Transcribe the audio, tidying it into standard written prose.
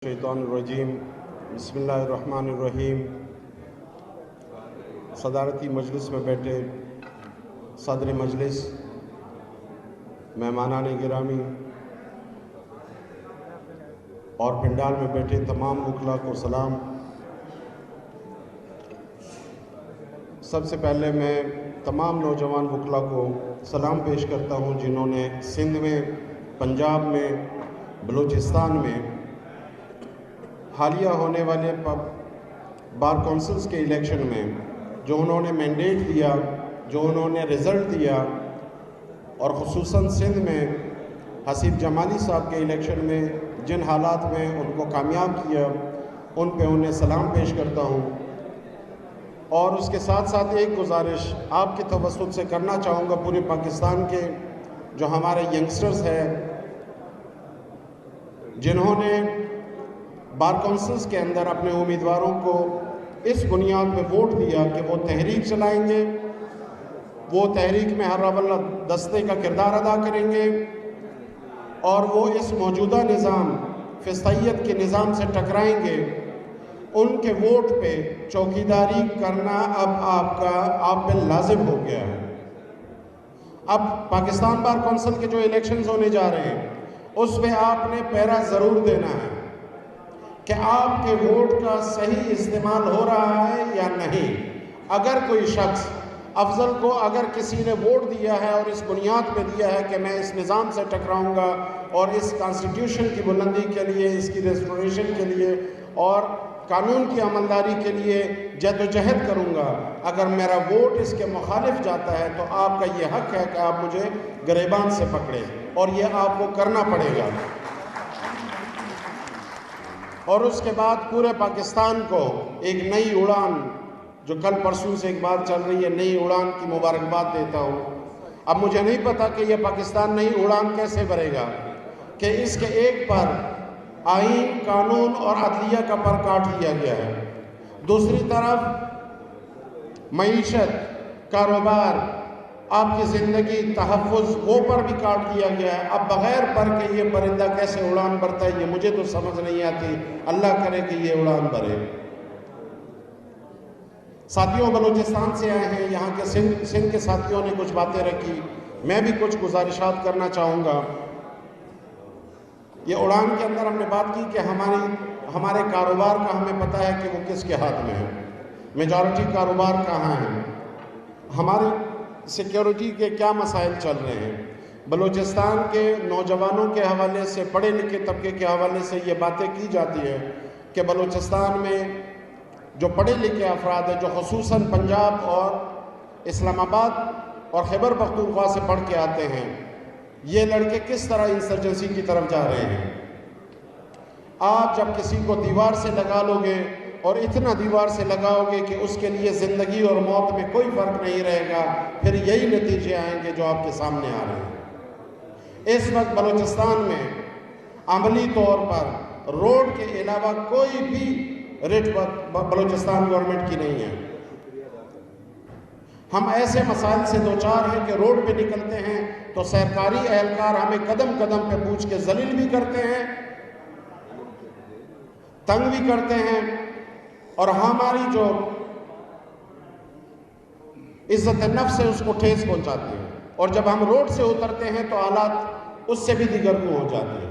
شیطان الرجیم بسم اللہ الرحمن الرحیم۔ صدارتی مجلس میں بیٹھے صدر مجلس، مہمانان گرامی اور پنڈال میں بیٹھے تمام وکلاء کو سلام۔ سب سے پہلے میں تمام نوجوان وکلاء کو سلام پیش کرتا ہوں جنہوں نے سندھ میں، پنجاب میں، بلوچستان میں حالیہ ہونے والے بار کونسلز کے الیکشن میں جو انہوں نے مینڈیٹ دیا، جو انہوں نے رزلٹ دیا، اور خصوصاً سندھ میں حسیب جمالی صاحب کے الیکشن میں جن حالات میں ان کو کامیاب کیا، ان پہ انہیں سلام پیش کرتا ہوں۔ اور اس کے ساتھ ساتھ ایک گزارش آپ کے توسط سے کرنا چاہوں گا پورے پاکستان کے جو ہمارے ینگسٹرز ہیں جنہوں نے بار کونسلز کے اندر اپنے امیدواروں کو اس بنیاد پہ ووٹ دیا کہ وہ تحریک چلائیں گے، وہ تحریک میں ہر اول دستے کا کردار ادا کریں گے، اور وہ اس موجودہ نظام فسطیت کے نظام سے ٹکرائیں گے، ان کے ووٹ پہ چوکیداری کرنا اب آپ پہ لازم ہو گیا ہے۔ اب پاکستان بار کونسل کے جو الیکشنز ہونے جا رہے ہیں اس میں آپ نے پیرا ضرور دینا ہے کہ آپ کے ووٹ کا صحیح استعمال ہو رہا ہے یا نہیں۔ اگر کوئی شخص افضل کو اگر کسی نے ووٹ دیا ہے اور اس بنیاد پہ دیا ہے کہ میں اس نظام سے ٹکراؤں گا اور اس کانسٹیٹیوشن کی بلندی کے لیے، اس کی ریسٹوریشن کے لیے اور قانون کی عملداری کے لیے جد و جہد کروں گا، اگر میرا ووٹ اس کے مخالف جاتا ہے تو آپ کا یہ حق ہے کہ آپ مجھے گریبان سے پکڑیں، اور یہ آپ کو کرنا پڑے گا۔ اور اس کے بعد پورے پاکستان کو ایک نئی اڑان، جو کل پرسوں سے ایک بات چل رہی ہے، نئی اڑان کی مبارکباد دیتا ہوں۔ اب مجھے نہیں پتا کہ یہ پاکستان نئی اڑان کیسے بھرے گا کہ اس کے ایک پر آئین، قانون اور عدلیہ کا پر کاٹ دیا گیا ہے، دوسری طرف معیشت، کاروبار، آپ کی زندگی، تحفظ، وہ پر بھی کاٹ دیا گیا ہے۔ اب بغیر پر کے یہ پرندہ کیسے اڑان بھرتا ہے، یہ مجھے تو سمجھ نہیں آتی۔ اللہ کرے کہ یہ اڑان بھرے۔ ساتھیوں بلوچستان سے آئے ہیں، یہاں کے سندھ کے ساتھیوں نے کچھ باتیں رکھی، میں بھی کچھ گزارشات کرنا چاہوں گا۔ یہ اڑان کے اندر ہم نے بات کی کہ ہمارے کاروبار کا ہمیں پتہ ہے کہ وہ کس کے ہاتھ میں ہے، میجورٹی کاروبار کہاں ہیں، ہماری سیکیورٹی کے کیا مسائل چل رہے ہیں۔ بلوچستان کے نوجوانوں کے حوالے سے، پڑھے لکھے طبقے کے حوالے سے یہ باتیں کی جاتی ہیں کہ بلوچستان میں جو پڑھے لکھے افراد ہیں، جو خصوصاً پنجاب اور اسلام آباد اور خیبر پختونخوا سے پڑھ کے آتے ہیں، یہ لڑکے کس طرح انسرجنسی کی طرف جا رہے ہیں۔ آپ جب کسی کو دیوار سے لگا لو گے اور اتنا دیوار سے لگاؤ گے کہ اس کے لیے زندگی اور موت میں کوئی فرق نہیں رہے گا، پھر یہی نتیجے آئیں گے جو آپ کے سامنے آ رہے ہیں۔ اس وقت بلوچستان میں عملی طور پر روڈ کے علاوہ کوئی بھی ریٹ بلوچستان گورنمنٹ کی نہیں ہے۔ ہم ایسے مسائل سے دوچار ہیں کہ روڈ پہ نکلتے ہیں تو سرکاری اہلکار ہمیں قدم قدم پہ پوچھ کے ذلیل بھی کرتے ہیں، تنگ بھی کرتے ہیں، اور ہماری جو عزت نفس ہے اس کو ٹھیس پہنچاتے ہیں، اور جب ہم روڈ سے اترتے ہیں تو حالات اس سے بھی دیگر کو ہو جاتے ہیں۔